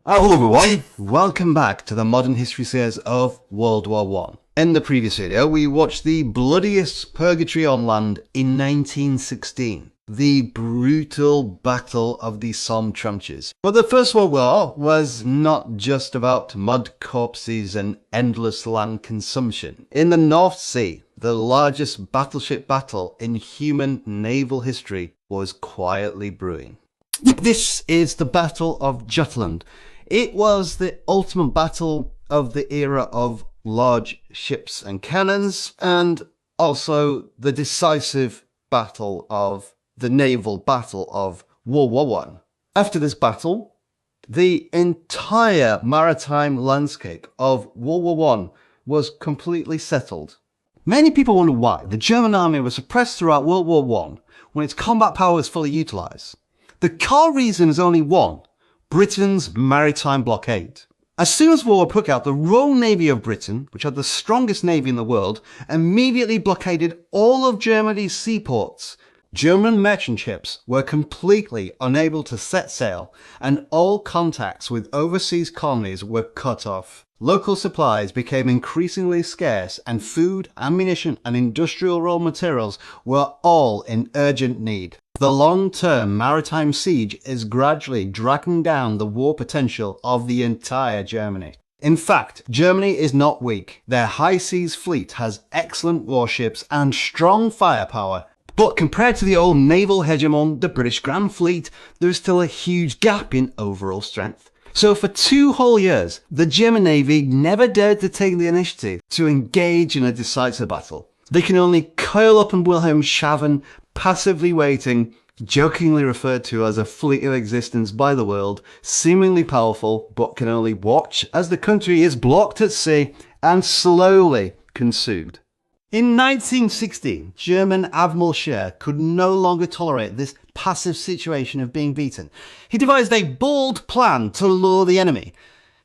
Hello everyone, welcome back to the modern history series of World War One. In the previous video, we watched the bloodiest purgatory on land in 1916, the brutal Battle of the Somme trenches. But the First World War was not just about mud corpses and endless land consumption. In the North Sea, the largest battleship battle in human naval history was quietly brewing. This is the Battle of Jutland. It was the ultimate battle of the era of large ships and cannons, and also the decisive battle of the naval battle of World War One. After this battle, the entire maritime landscape of World War One was completely settled. Many people wonder why the German army was suppressed throughout World War One when its combat power was fully utilised. The core reason is only one: Britain's maritime blockade. As soon as war broke out, the Royal Navy of Britain, which had the strongest navy in the world, immediately blockaded all of Germany's seaports. German merchant ships were completely unable to set sail, and all contacts with overseas colonies were cut off. Local supplies became increasingly scarce, and food, ammunition, and industrial raw materials were all in urgent need. The long-term maritime siege is gradually dragging down the war potential of the entire Germany. In fact, Germany is not weak. Their high seas fleet has excellent warships and strong firepower. But compared to the old naval hegemon, the British Grand Fleet, there is still a huge gap in overall strength. So for 2 whole years, the German Navy never dared to take the initiative to engage in a decisive battle. They can only coil up in Wilhelmshaven, passively waiting, jokingly referred to as a fleet of existence by the world, seemingly powerful, but can only watch as the country is blocked at sea and slowly consumed. In 1916, German Admiral Scheer could no longer tolerate this passive situation of being beaten. He devised a bold plan to lure the enemy.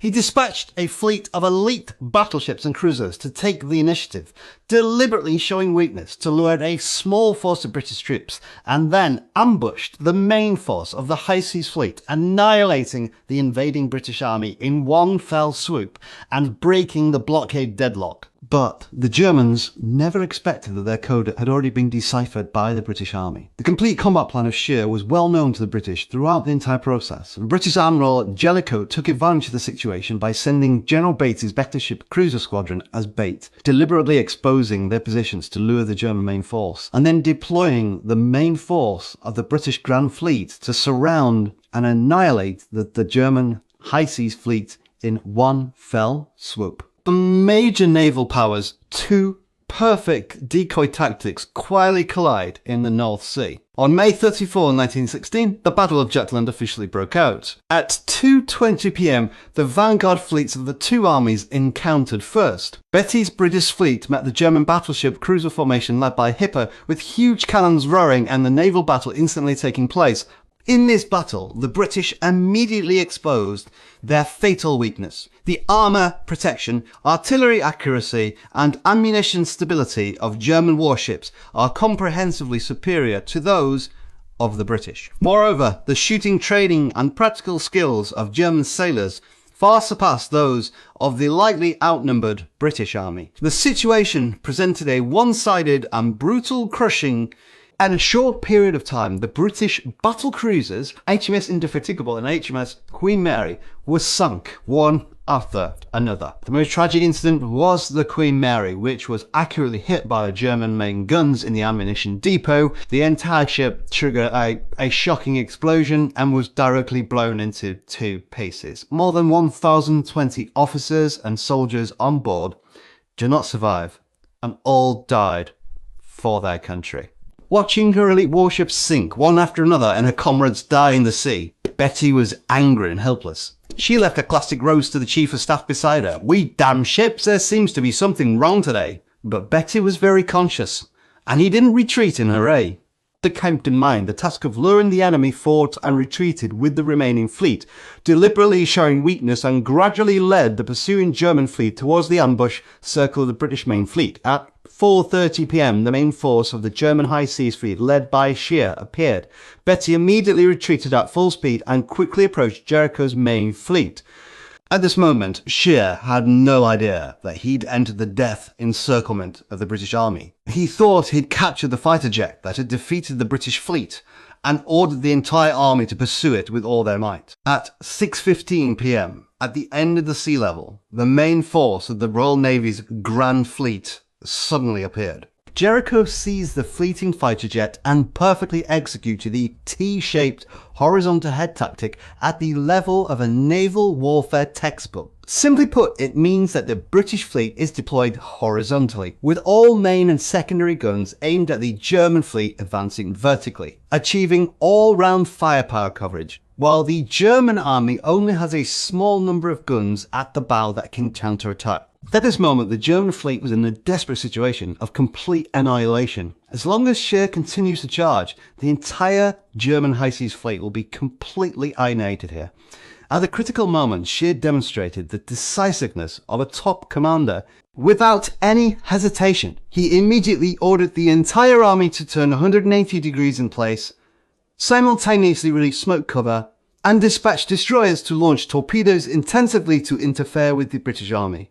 He dispatched a fleet of elite battleships and cruisers to take the initiative, deliberately showing weakness to lure a small force of British troops, and then ambushed the main force of the High Seas Fleet, annihilating the invading British army in one fell swoop and breaking the blockade deadlock. But the Germans never expected that their code had already been deciphered by the British army. The complete combat plan of Scheer was well known to the British throughout the entire process, and British Admiral Jellicoe took advantage of the situation by sending General Bates's Battleship cruiser squadron as bait, deliberately exposing their positions to lure the German main force, and then deploying the main force of the British Grand Fleet to surround and annihilate the German High Seas Fleet in one fell swoop. The major naval powers' 2 perfect decoy tactics quietly collide in the North Sea. On May 34, 1916, the Battle of Jutland officially broke out. At 2:20 p.m, the vanguard fleets of the 2 armies encountered first. Beatty's British fleet met the German battleship cruiser formation led by Hipper, with huge cannons roaring and the naval battle instantly taking place. In this battle, the British immediately exposed their fatal weakness: the armour protection, artillery accuracy, and ammunition stability of German warships are comprehensively superior to those of the British. Moreover, the shooting, training, and practical skills of German sailors far surpassed those of the lightly outnumbered British army. The situation presented a one-sided and brutal crushing. In a short period of time, the British battlecruisers HMS Indefatigable and HMS Queen Mary were sunk, one after another. The most tragic incident was the Queen Mary, which was accurately hit by the German main guns in the ammunition depot. The entire ship triggered a shocking explosion and was directly blown into 2 pieces. More than 1,020 officers and soldiers on board did not survive, and all died for their country. Watching her elite warships sink one after another and her comrades die in the sea, Betty was angry and helpless. She left a classic rose to the chief of staff beside her. "We damn ships, there seems to be something wrong today." But Betty was very conscious, and he didn't retreat in her hurry. They kept in mind the task of luring the enemy fought and retreated with the remaining fleet, deliberately showing weakness, and gradually led the pursuing German fleet towards the ambush circle of the British main fleet. At 4:30 p.m, the main force of the German High Seas Fleet, led by Scheer, appeared. Betty immediately retreated at full speed and quickly approached Jellicoe's main fleet. At this moment, Scheer had no idea that he'd entered the death encirclement of the British Army. He thought he'd captured the fighter jet that had defeated the British fleet and ordered the entire army to pursue it with all their might. At 6:15 p.m, at the end of the sea level, the main force of the Royal Navy's Grand Fleet suddenly appeared. Jellicoe seized the fleeting fighter jet and perfectly executed the T-shaped horizontal head tactic at the level of a naval warfare textbook. Simply put, it means that the British fleet is deployed horizontally, with all main and secondary guns aimed at the German fleet advancing vertically, achieving all-round firepower coverage, while the German army only has a small number of guns at the bow that can counterattack. At this moment, the German fleet was in a desperate situation of complete annihilation. As long as Scheer continues to charge, the entire German High Seas Fleet will be completely annihilated here. At the critical moment, Scheer demonstrated the decisiveness of a top commander. Without any hesitation, he immediately ordered the entire army to turn 180 degrees in place, simultaneously release smoke cover, and dispatch destroyers to launch torpedoes intensively to interfere with the British army.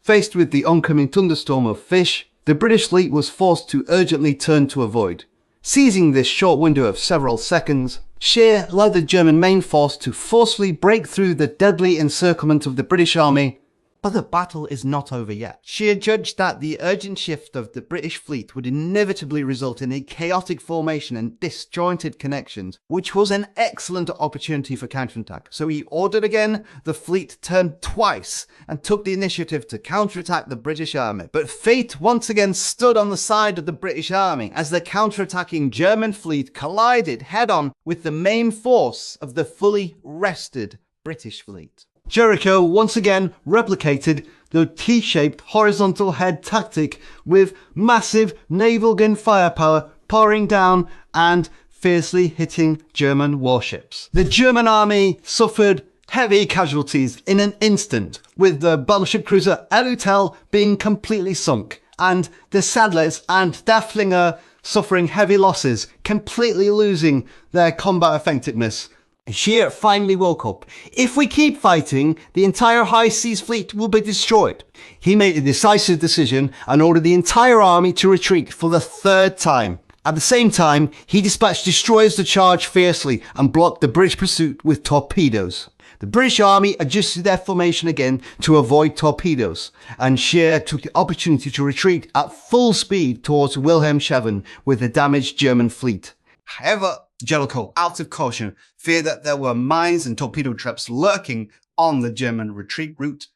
Faced with the oncoming thunderstorm of fish, the British fleet was forced to urgently turn to avoid. Seizing this short window of several seconds, Scheer led the German main force to forcefully break through the deadly encirclement of the British army. But the battle is not over yet. Scheer judged that the urgent shift of the British fleet would inevitably result in a chaotic formation and disjointed connections, which was an excellent opportunity for counterattack. So he ordered again, the fleet turned twice and took the initiative to counterattack the British army. But fate once again stood on the side of the British army as the counterattacking German fleet collided head-on with the main force of the fully rested British fleet. Jellicoe once again replicated the T-shaped horizontal head tactic with massive naval gun firepower pouring down and fiercely hitting German warships. The German army suffered heavy casualties in an instant, with the battleship cruiser Jutland being completely sunk and the Sadlers and Derfflinger suffering heavy losses, completely losing their combat effectiveness. Scheer finally woke up. If we keep fighting, the entire High Seas Fleet will be destroyed. He made a decisive decision and ordered the entire army to retreat for the third time. At the same time, he dispatched destroyers to charge fiercely and blocked the British pursuit with torpedoes. The British army adjusted their formation again to avoid torpedoes, and Scheer took the opportunity to retreat at full speed towards Wilhelmshaven with the damaged German fleet. However, Jellicoe, out of caution, feared that there were mines and torpedo traps lurking on the German retreat route.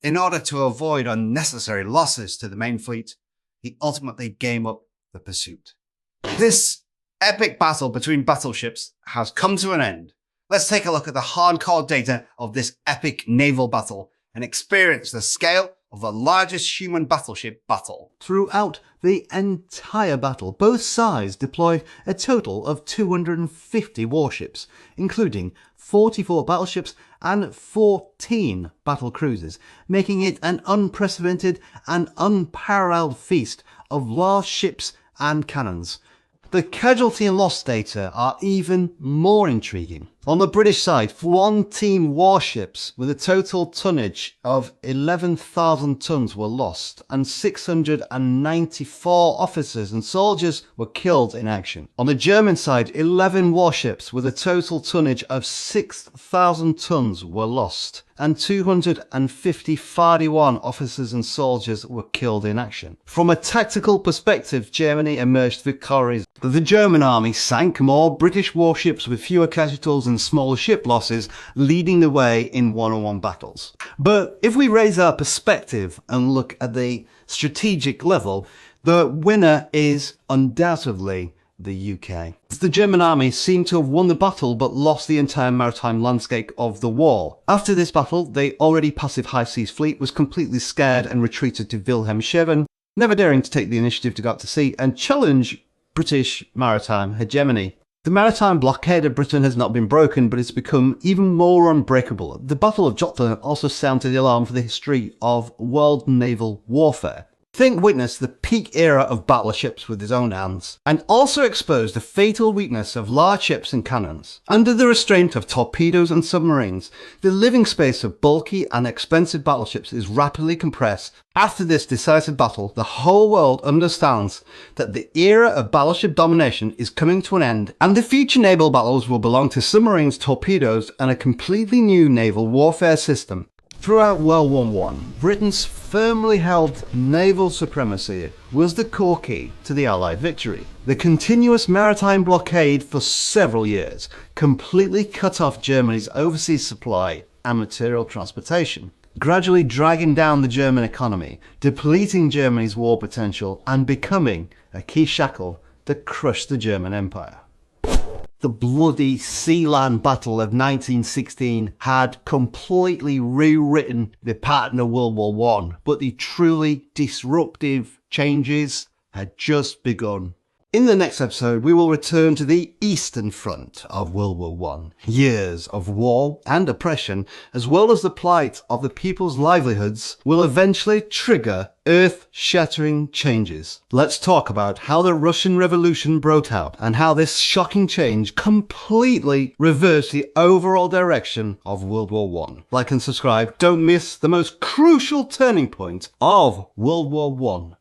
In order to avoid unnecessary losses to the main fleet, he ultimately gave up the pursuit. This epic battle between battleships has come to an end. Let's take a look at the hardcore data of this epic naval battle and experience the scale of the largest human battleship battle. Throughout the entire battle, both sides deployed a total of 250 warships, including 44 battleships and 14 battlecruisers, making it an unprecedented and unparalleled feast of large ships and cannons. The casualty and loss data are even more intriguing. On the British side, 14 warships with a total tonnage of 11,000 tons were lost, and 694 officers and soldiers were killed in action. On the German side, 11 warships with a total tonnage of 6,000 tons were lost, and 251 officers and soldiers were killed in action. From a tactical perspective, Germany emerged victorious. The German army sank more British warships with fewer casualties and smaller ship losses, leading the way in one-on-one battles. But if we raise our perspective and look at the strategic level, the winner is undoubtedly the UK. The German army seemed to have won the battle but lost the entire maritime landscape of the war. After this battle, the already passive High Seas Fleet was completely scared and retreated to Wilhelmshaven, never daring to take the initiative to go out to sea and challenge British maritime hegemony. The maritime blockade of Britain has not been broken, but it's become even more unbreakable. The Battle of Jutland also sounded the alarm for the history of world naval warfare. Fink witnessed the peak era of battleships with his own hands, and also exposed the fatal weakness of large ships and cannons. Under the restraint of torpedoes and submarines, the living space of bulky and expensive battleships is rapidly compressed. After this decisive battle, the whole world understands that the era of battleship domination is coming to an end, and the future naval battles will belong to submarines, torpedoes, and a completely new naval warfare system. Throughout World War I, Britain's firmly held naval supremacy was the core key to the Allied victory. The continuous maritime blockade for several years completely cut off Germany's overseas supply and material transportation, gradually dragging down the German economy, depleting Germany's war potential, and becoming a key shackle that crushed the German Empire. The bloody sea-land battle of 1916 had completely rewritten the pattern of World War I, but the truly disruptive changes had just begun. In the next episode, we will return to the Eastern Front of World War I. Years of war and oppression, as well as the plight of the people's livelihoods, will eventually trigger earth-shattering changes. Let's talk about how the Russian Revolution broke out and how this shocking change completely reversed the overall direction of World War I. Like and subscribe, don't miss the most crucial turning point of World War I.